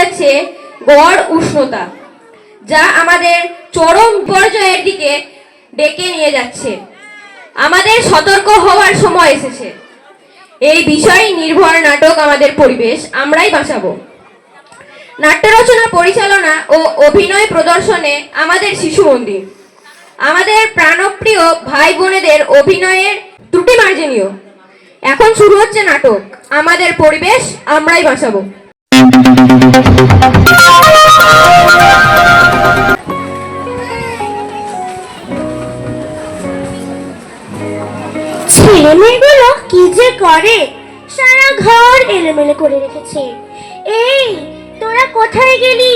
যাচ্ছে গড় উষ্ণতা, যা আমাদের চরম বিপর্যয়ের দিকে ডেকে নিয়ে যাচ্ছে। আমাদের সতর্ক হওয়ার সময় এসেছে। এই বিষয় নির্ভর নাটক আমাদের পরিবেশ আমরাই বাঁচাবো। নাট্য রচনা, পরিচালনা ও অভিনয় প্রদর্শনে আমাদের শিশু মন্দির। আমাদের প্রাণপ্রিয় ভাই বোনেদের অভিনয়ের ত্রুটি মার্জনীয়। এখন শুরু হচ্ছে নাটক আমাদের পরিবেশ আমরাই বাঁচাবো। ছেলে মেয়েগুলো কি যে করে, সারা ঘর এলোমেলো করে রেখেছে। এই তোরা কোথায় গেলি?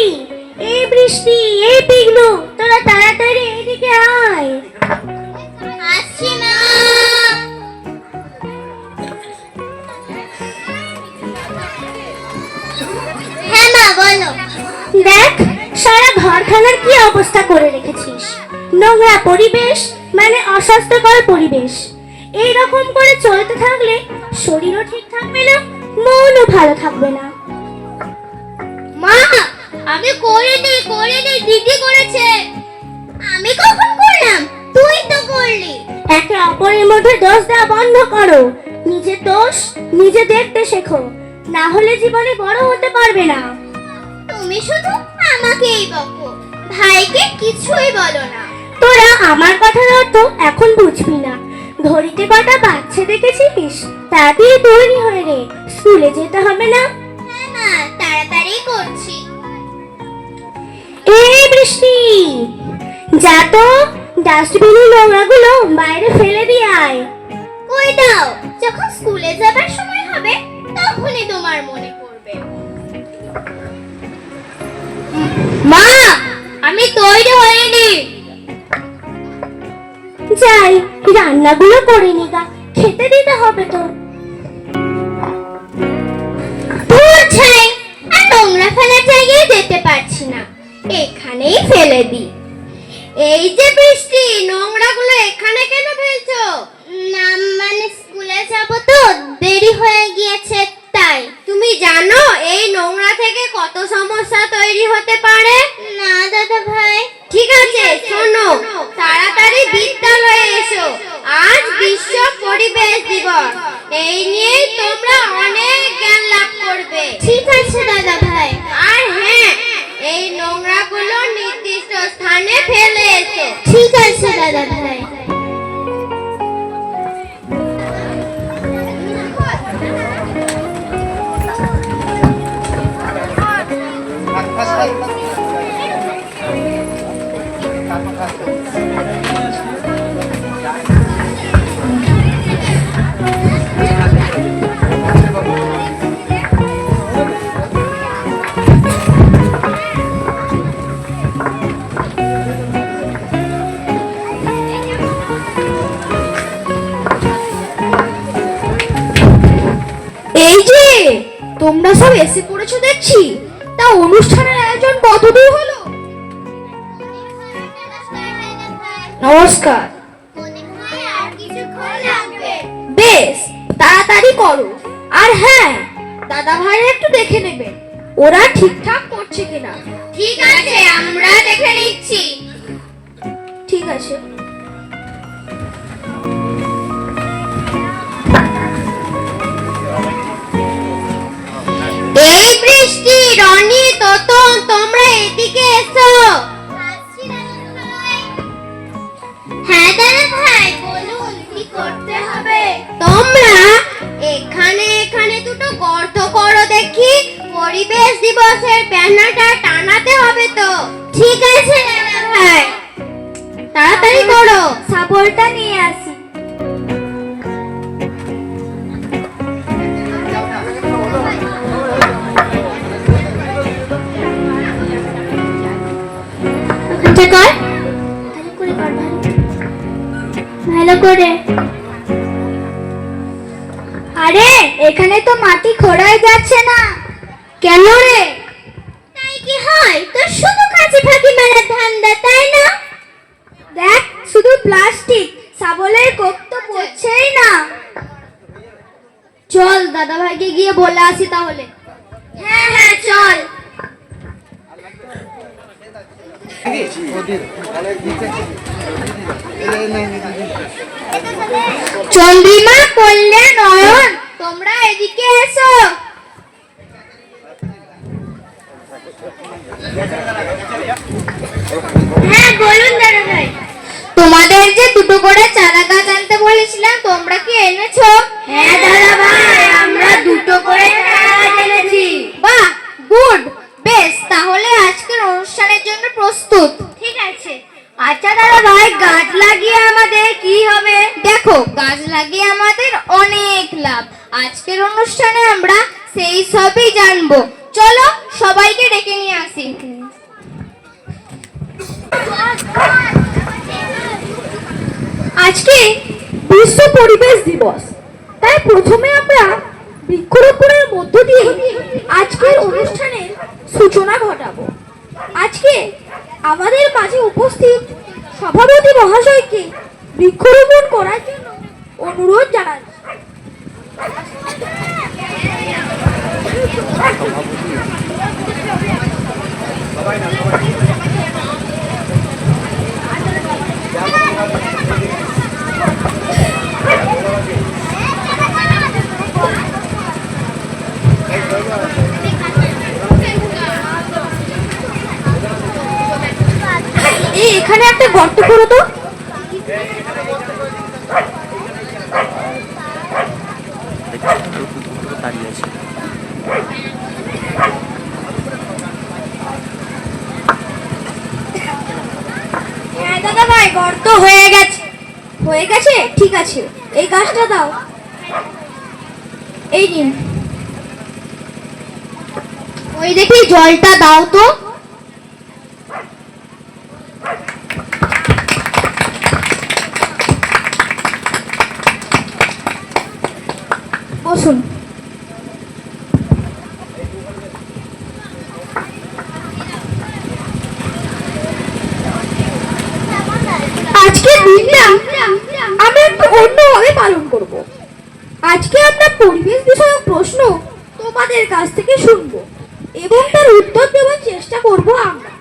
এই বৃষ্টি, এই পিগলু, তোরা তাড়াতাড়ি এদিকে আয়। আসছি না। হ্যাঁ মা, বলো। দেখ, সারা ঘরখানার কি অবস্থা করে রেখেছিস। নোংরা পরিবেশ মানে অস্বাস্থ্যকর পরিবেশ। এইরকম করে চলতে থাকলে শরীরও ঠিক থাকবে না, মনও ভালো থাকবে না। মা, আমি করিনি, দিদি করেছে। আমি কখন করলাম? তুই তো করলি। একে অপরের মধ্যে দোষ দেওয়া বন্ধ করো। নিজের দোষ নিজে দেখতে শেখো, না হলে জীবনে বড় হতে পারবে না। তুমি শুধু আমাকেই বকো, ভাইকে কিছুই বলো না। তোরা আমার কথার অর্থ এখন বুঝবি না। ঘড়িতে কটা বাচ্চা দেখেছিস? তাড়াতাড়ি তৈরি হয়ে রে, স্কুলে যেতে হবে না? হ্যাঁ মা, তাড়াতাড়ি করছি। এই বৃষ্টি, যা তো ডাস্টবিনের নোংরাগুলো বাইরে ফেলে দিয়ে আয়। কই দাও, যখন স্কুলে যাবার সময় হবে তখনই তোমার মনে পড়বে। মা, আমি তৈরি হইনি। যাই, রান্নাগুলো করে নিগা, খেতে দিতে হবে তো। বুঝাই, আর নোংরা ফেলার জায়গায় যেতে পারছি না, এখানেই ফেলে দি। এই যে বৃষ্টি, নোংরাগুলো এখানে কেন ফেলছো? না মানে স্কুলে যাব তো, দেরি হয়ে গিয়েছে তাই। তুমি জানো এই নোংরা থেকে কত সমস্যা তৈরি হতে পারে? না দাদা ভাই। ঠিক আছে, শোনো, তাড়াতাড়ি বিদ্যালয়ে এসো। আজ বিশ্ব পরিবেশ দিবস। এই নিয়ে তোমরা অনেক জ্ঞান লাভ করবে। ঠিক আছে দাদা ভাই। আর হ্যাঁ, এই নোংরাগুলো নির্দিষ্ট স্থানে ফেলে এসো। ঠিক আছে দাদা ভাই। এই যে তোমরা সব এসে পড়েছো দেখছি, তা অনুষ্ঠানের আয়োজন কতদূর হলো? নমস্কার। আর কিছুক্ষণ লাগবে। বেশ, তাড়াতাড়ি করো। আর হ্যাঁ, দাদা ভাইয়ের একটু দেখে নেবে ওরা ঠিকঠাক করছে কিনা। ঠিক আছে, আমরা দেখে নিচ্ছি। ঠিক আছে। এই বৃষ্টি, রনি, তোতন, তোমরা এদিকে এসো। হ্যাঁ দাদা ভাই, বলুন কি করতে হবে? তোমরা এখানে এখানে দুটো গর্ত করো দেখি। পরিবেশ দিবসের ব্যানারটা টানাতে হবে তো। ঠিক আছে দাদা ভাই, তাড়াতাড়ি করো। সাপোর্টটা নিয়ে আসি। কর, ভালো করে। আরে এখানে তো মাটি খোঁড়াই যাচ্ছে না কেন রে? তাই কি হয়, তোর শুধু কাঁচি ফাঁকি মারার ধান্দা, তাই না? দেখ, শুধু প্লাস্টিক, শাবলের কোপ তো পড়ছেই না। চল দাদা ভাইকে গিয়ে বলে আসি তাহলে। হ্যাঁ হ্যাঁ, চল। চন্দ্রিমা, কল্যাণ, নয়ন, তোমরা এদিকে এসো। হ্যাঁ বলুন দাদা ভাই। তোমাদের যে দুটো করে চারা গাছ আনতে বলেছিলাম, তোমরা কি এনেছো? হ্যাঁ দাদা ভাই, আমরা দুটো করে চারা গাছ এনেছি। বাহ, গুড, বেশ, তাহলে আজকের অনুষ্ঠানের জন্য প্রস্তুত। ঠিক আছে। আচ্ছা দাদা ভাই, গাছ লাগিয়ে আমাদের কি হবে? দেখো, গাছ লাগিয়ে আমাদের অনেক লাভ। আজকের অনুষ্ঠানে আমরা সেই সবই জানবো। চলো সবাইকে ডেকে নিয়ে আসি। আজকে বিশ্ব পরিবেশ দিবস, তাই প্রথমে আমরা বৃক্ষরোপণের মধ্য দিয়ে আজকের অনুষ্ঠানের সূচনা ঘটাবো। আজকে আমাদের মাঝে উপস্থিত সভাপতি মহাশয়কে বৃক্ষরোপণ করার জন্য অনুরোধ জানাচ্ছি। এই এখানে একটা গর্ত করো তো। দাঁড়িয়ে আছে। হ্যাঁ দাদা ভাই, গর্ত হয়ে গেছে। হয়ে গেছে, ঠিক আছে। এই গাছটা দাও, এই নিন। ওই দেখি জলটা দাও তো। বসুন। আজকের দিনটা আমরা একটু অন্যভাবে পালন করব। আজকে আমরা পরিবেশ বিষয়ক প্রশ্ন তোমাদের কাছ থেকে শুনব এবং তার উত্তর দেওয়ার চেষ্টা করব আমরা।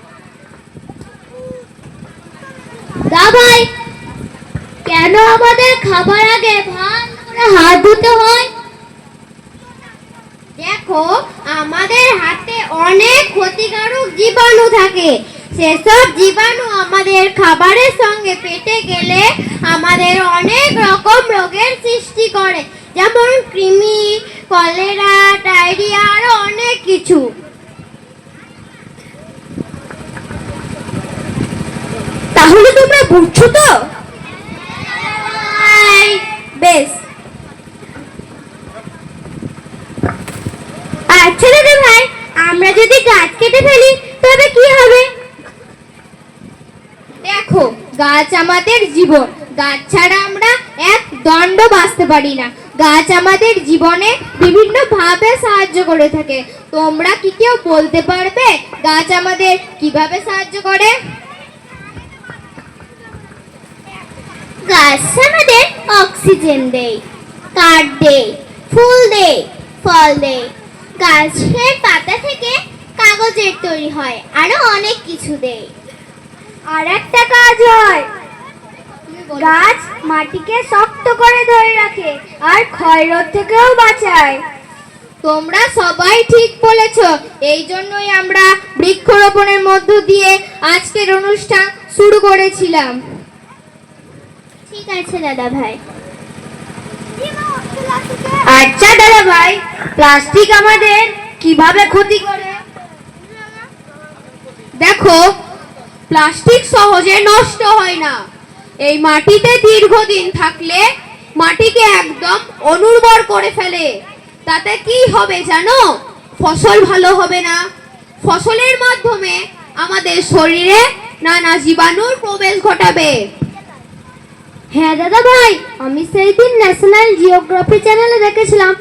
ভাই, কেন আমাদের খাবার আগে ভালো করে হাত ধুতে হয়? দেখো, আমাদের হাতে অনেক ক্ষতিকারক জীবাণু থাকে। সেসব জীবাণু আমাদের খাবারের সঙ্গে পেটে গেলে আমাদের অনেক রকম রোগের সৃষ্টি করে, যেমন কৃমি, কলেরা, ডায়রিয়া, আরো অনেক কিছু। তাহলে তোমরা বুঝছো তো? বেশ। আচ্ছা দাদা ভাই, আমরা যদি গাছ কেটে ফেলি তবে কি হবে? দেখো, গাছ আমাদের জীবন। গাছ ছাড়া আমরা এক দণ্ড বাঁচতে পারি না। গাছ আমাদের জীবনে বিভিন্ন ভাবে সাহায্য করে থাকে। তোমরা কি কেউ বলতে পারবে গাছ আমাদের কিভাবে সাহায্য করে? গাছ আমাদের অক্সিজেন দেয়, কাঠ দেয়, ফুল দেয়, ফল দেয়। গাছের পাতা থেকে কাগজের তৈরি হয়, আরো অনেক কিছু দেয়। আর একটা কাজ হয়, গাছ মাটিকে শক্ত করে ধরে রাখে আর ক্ষয়রোধ থেকেও বাঁচায়। তোমরা সবাই ঠিক বলেছ। এই জন্যই আমরা বৃক্ষরোপণের মধ্য দিয়ে আজকের অনুষ্ঠান শুরু করেছিলাম। ঠিক আছে দাদা ভাই। আচ্ছা দাদা ভাই, প্লাস্টিক আমাদের কিভাবে ক্ষতি করে? দেখো, প্লাস্টিক সহজে নষ্ট হয় না। এই মাটিতে দীর্ঘদিন থাকলে মাটিকে একদম অনুর্বর করে ফেলে। তাতে কি হবে জানো? ফসল ভালো হবে না। ফসলের মাধ্যমে আমাদের শরীরে নানা জীবাণুর প্রবেশ ঘটাবে। হ্যাঁ দাদা ভাই, আমি সেই দিন ন্যাশনাল জিওগ্রাফি চ্যানেলে দেখেছিলাম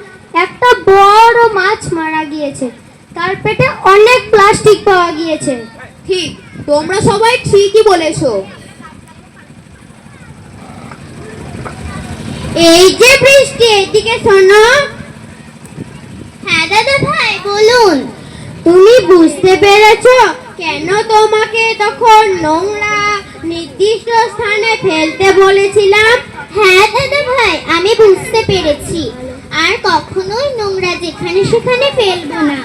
একটা বড় মাছ মারা গিয়েছে, তার পেটে অনেক প্লাস্টিক পাওয়া গিয়েছে। ঠিক, তোমরা সবাই ঠিকই বলেছো। এই যে বৃষ্টি, এদিকে শোনো। হ্যাঁ দাদা ভাই, বলুন। তুমি বুঝতে পেরেছো কেন তোমাকে তখন নোংরা নির্দিষ্ট স্থানে ফেলতে বলেছিলাম? হ্যাঁ দাদা ভাই, আমি বুঝতে পেরেছি। আর কখনোই নোংরা যেখানে সেখানে ফেলবো না।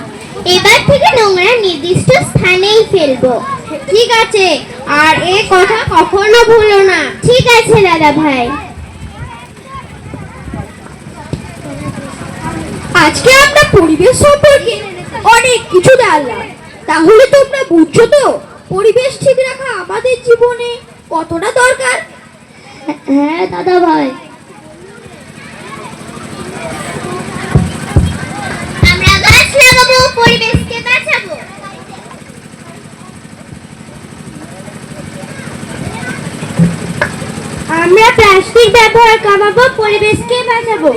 এবার থেকে নোংরা নির্দিষ্ট স্থানেই ফেলবো। ঠিক আছে, আর এ কথা কখনো ভুলো না। ঠিক আছে দাদা ভাই। আজকে আমরা পরিবেশ সম্পর্কে অনেক কিছু জানলাম। তাহলে তোমরা বুঝছো তো পরিবেশ ঠিক রাখা আমাদের জীবনে কতটা দরকার? হ্যাঁ দাদা ভাই। আমরা গাছ লাগাবো, পরিবেশকে বাঁচাবো। আমরা প্লাস্টিক ব্যবহার কমাবো, পরিবেশকে বাঁচাবো।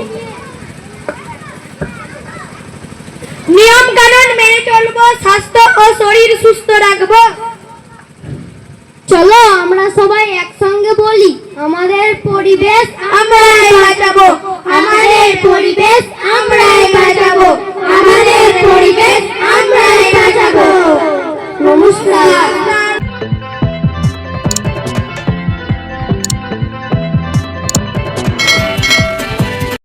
নিয়ম কানুন মেনে চলবো, স্বাস্থ্য ও শরীর সুস্থ রাখবো। চলো আমরা সবাই একসঙ্গে বলি, আমাদের পরিবেশ